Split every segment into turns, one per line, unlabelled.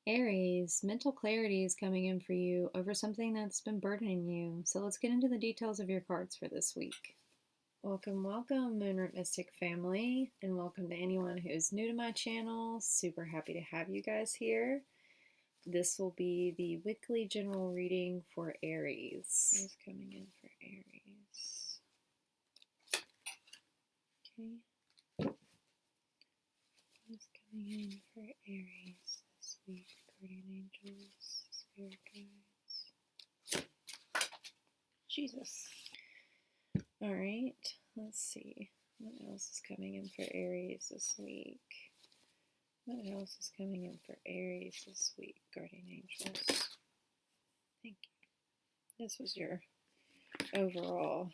Aries, mental clarity is coming in for you over something that's been burdening you. So let's get into the details of your cards for this week. Welcome, welcome, Moonroot Mystic family, and welcome to anyone who's new to my channel. Super happy to have you guys here. This will be the weekly general reading for Aries. Who's coming in for Aries? Okay. Who's coming in for Aries this week? Guardian angels, spirit guides. Jesus. All right, let's see. What else is coming in for Aries this week? What else is coming in for Aries this week? Guardian angels. Thank you. This was your overall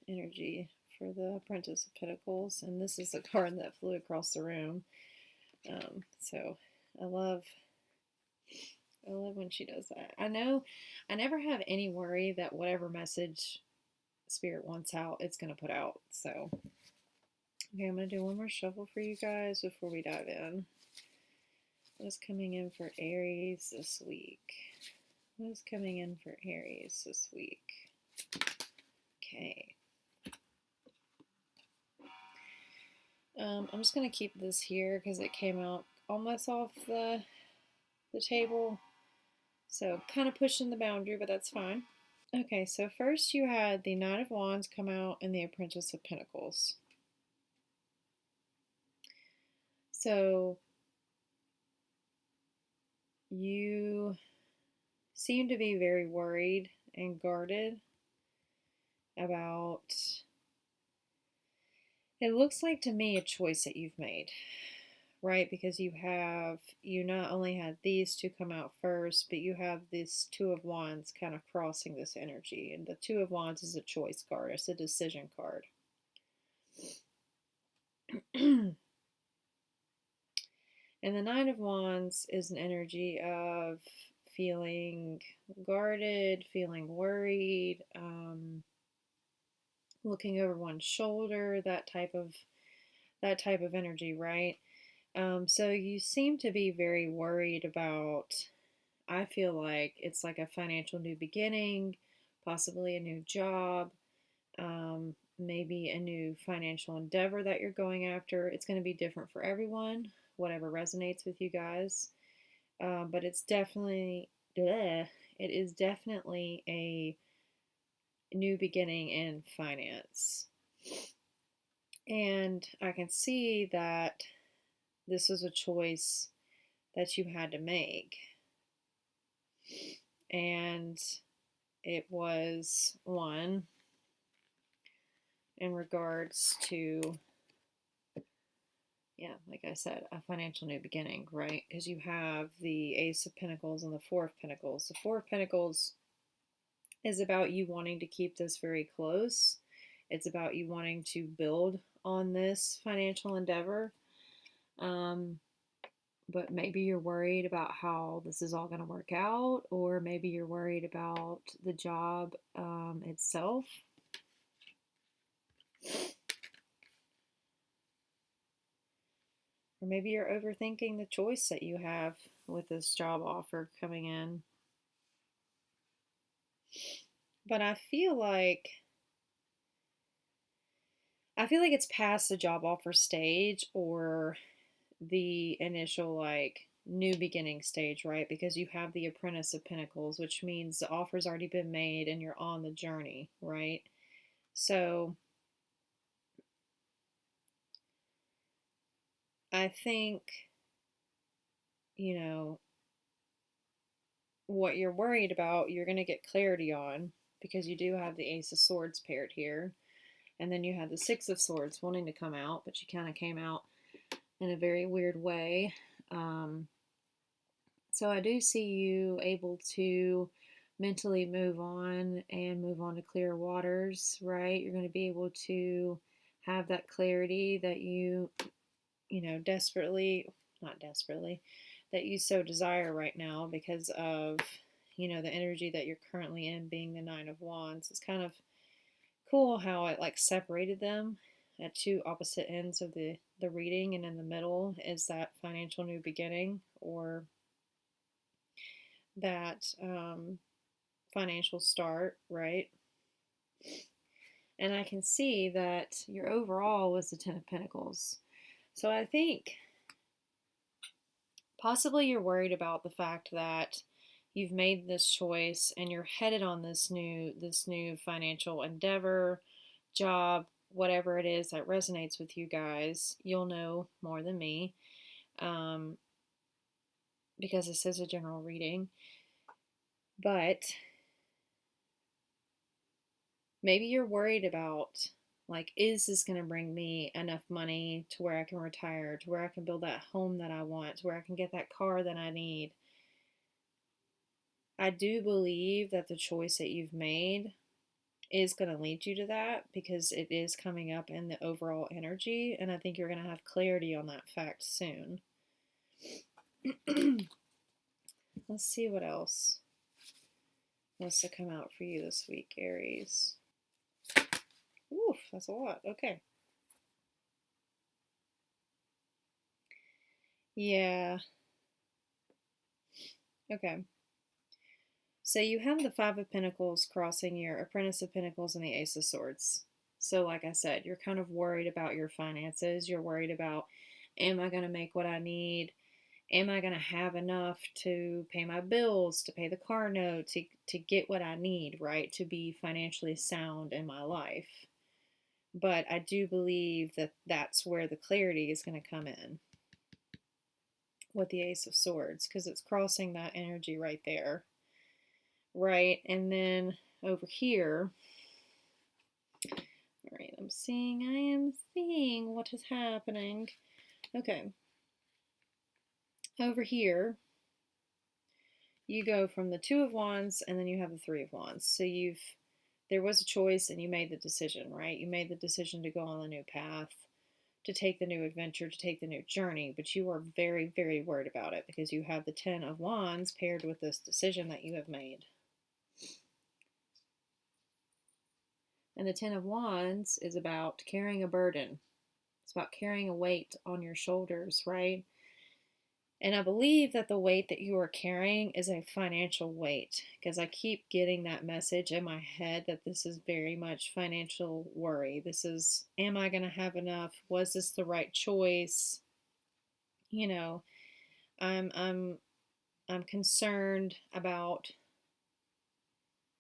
energy for the Apprentice of Pentacles, and this is a card that flew across the room. So I love when she does that. I know I never have any worry that whatever message Spirit wants out, it's going to put out. So, okay, I'm going to do one more shuffle for you guys before we dive in. What is coming in for Aries this week? What is coming in for Aries this week? Okay. I'm just going to keep this here because it came out almost off the table. So kind of pushing the boundary, but that's fine. Okay, so first you had the Knight of Wands come out and the Apprentice of Pentacles. So you seem to be very worried and guarded about, it looks like to me, a choice that you've made, right? Because you not only had these two come out first, but you have this Two of Wands kind of crossing this energy. And the Two of Wands is a choice card. It's a decision card. And the Nine of Wands is an energy of feeling guarded, feeling worried, looking over one's shoulder, that type of energy, right? So you seem to be very worried about, I feel like it's like a financial new beginning, possibly a new job, maybe a new financial endeavor that you're going after. It's going to be different for everyone, whatever resonates with you guys. But it's definitely, it is definitely a new beginning in finance. And I can see that this was a choice that you had to make. And it was one in regards to, yeah, like I said, a financial new beginning, right? Because you have the Ace of Pentacles and the Four of Pentacles. The Four of Pentacles is about you wanting to keep this very close. It's about you wanting to build on this financial endeavor. But maybe you're worried about how this is all going to work out, or maybe you're worried about the job itself. Or maybe you're overthinking the choice that you have with this job offer coming in. But I feel like it's past the job offer stage or the initial like new beginning stage, right? Because you have the Apprentice of Pentacles, which means the offer's already been made and you're on the journey, right? So I think, you know, what you're worried about, you're going to get clarity on because you do have the Ace of Swords paired here. And then you had the Six of Swords wanting to come out, but she kind of came out in a very weird way. So I do see you able to mentally move on to clear waters, right? You're going to be able to have that clarity that you not desperately, that you so desire right now because of, the energy that you're currently in being the Nine of Wands. It's kind of cool how it like separated them at two opposite ends of the reading, and in the middle is that financial new beginning or that financial start, right? And I can see that your overall was the Ten of Pentacles. So I think possibly you're worried about the fact that you've made this choice and you're headed on this new financial endeavor, job, whatever it is that resonates with you guys. You'll know more than me, because this is a general reading. But maybe you're worried about, like, is this going to bring me enough money to where I can retire, to where I can build that home that I want, to where I can get that car that I need? I do believe that the choice that you've made is going to lead you to that, because it is coming up in the overall energy, and I think you're going to have clarity on that fact soon. Let's see what else wants to come out for you this week, Aries. Oof, that's a lot. Okay. Yeah. Okay. So you have the Five of Pentacles crossing your Apprentice of Pentacles and the Ace of Swords. So like I said, you're kind of worried about your finances. You're worried about, am I going to make what I need? Am I going to have enough to pay my bills, to pay the car note, to get what I need, right? To be financially sound in my life. But I do believe that that's where the clarity is going to come in with the Ace of Swords, because it's crossing that energy right there. Right, and then over here, all right, I am seeing what is happening. Okay, over here, you go from the Two of Wands, and then you have the Three of Wands. So there was a choice, and you made the decision, right? You made the decision to go on the new path, to take the new adventure, to take the new journey, but you are very, very worried about it, because you have the Ten of Wands paired with this decision that you have made. And the Ten of Wands is about carrying a burden. It's about carrying a weight on your shoulders, right? And I believe that the weight that you are carrying is a financial weight, because I keep getting that message in my head that this is very much financial worry. This is, am I going to have enough? Was this the right choice? You know, I'm concerned about,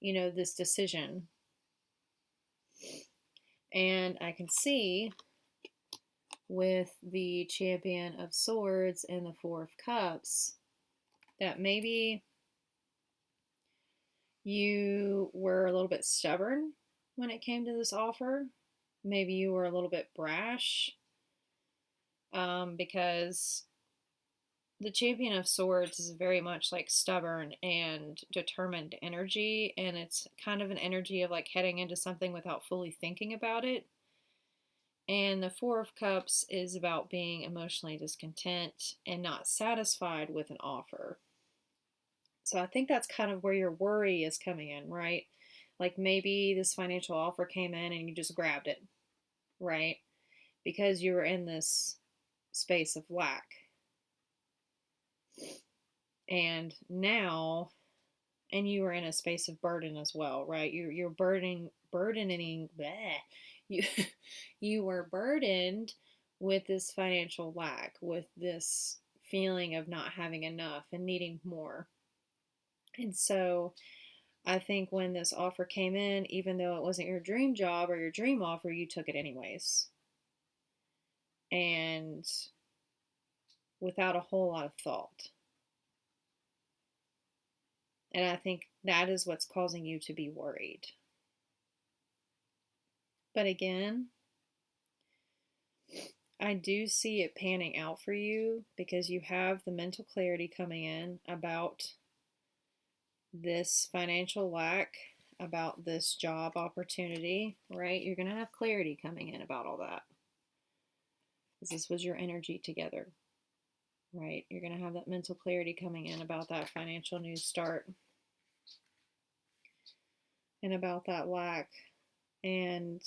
this decision. And I can see with the Champion of Swords and the Four of Cups that maybe you were a little bit stubborn when it came to this offer. Maybe you were a little bit brash, because the Champion of Swords is very much like stubborn and determined energy, and it's kind of an energy of like heading into something without fully thinking about it. And the Four of Cups is about being emotionally discontent and not satisfied with an offer. So I think that's kind of where your worry is coming in, right? Like maybe this financial offer came in and you just grabbed it, right? Because you were in this space of lack. And now, and you were in a space of burden as well, right? You're burdening, bleh. You, you were burdened with this financial lack, with this feeling of not having enough and needing more. And so I think when this offer came in, even though it wasn't your dream job or your dream offer, you took it anyways. And without a whole lot of thought. And I think that is what's causing you to be worried. But again, I do see it panning out for you, because you have the mental clarity coming in about this financial lack, about this job opportunity, right? You're going to have clarity coming in about all that, because this was your energy together, right? You're going to have that mental clarity coming in about that financial new start and about that lack. And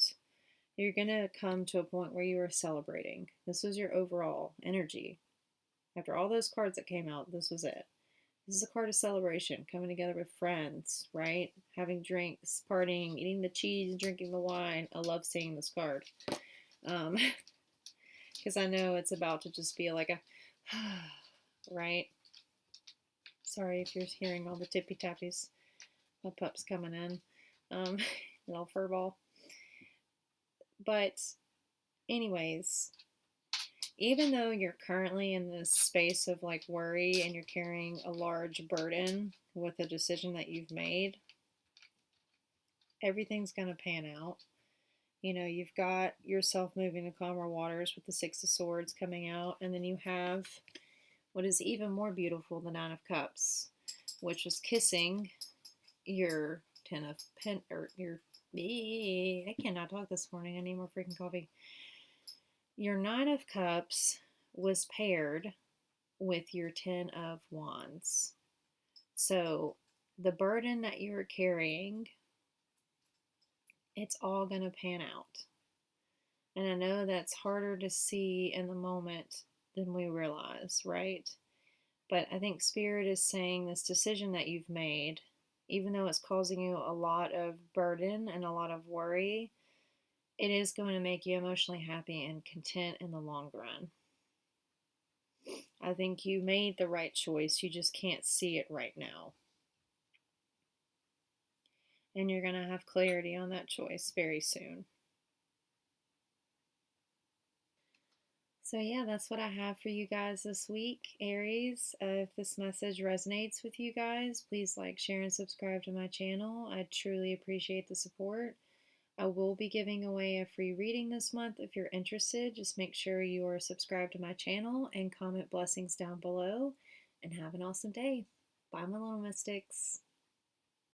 you're going to come to a point where you are celebrating. This was your overall energy. After all those cards that came out, this was it. This is a card of celebration, coming together with friends, right? Having drinks, partying, eating the cheese, drinking the wine. I love seeing this card. Because I know it's about to just be like a, right? Sorry if you're hearing all the tippy tappies. My pup's coming in. Little fur ball. But, anyways, even though you're currently in this space of like worry and you're carrying a large burden with a decision that you've made, everything's going to pan out. You know, you've got yourself moving to calmer waters with the Six of Swords coming out, and then you have what is even more beautiful, the Nine of Cups, which is kissing your Ten of Pen or your. I cannot talk this morning. I need more freaking coffee. Your Nine of Cups was paired with your Ten of Wands. So the burden that you're carrying, it's all going to pan out. And I know that's harder to see in the moment than we realize, right? But I think Spirit is saying this decision that you've made, even though it's causing you a lot of burden and a lot of worry, it is going to make you emotionally happy and content in the long run. I think you made the right choice. You just can't see it right now. And you're going to have clarity on that choice very soon. So yeah, that's what I have for you guys this week, Aries. If this message resonates with you guys, please like, share, and subscribe to my channel. I truly appreciate the support. I will be giving away a free reading this month if you're interested. Just make sure you are subscribed to my channel and comment blessings down below. And have an awesome day. Bye, my little mystics.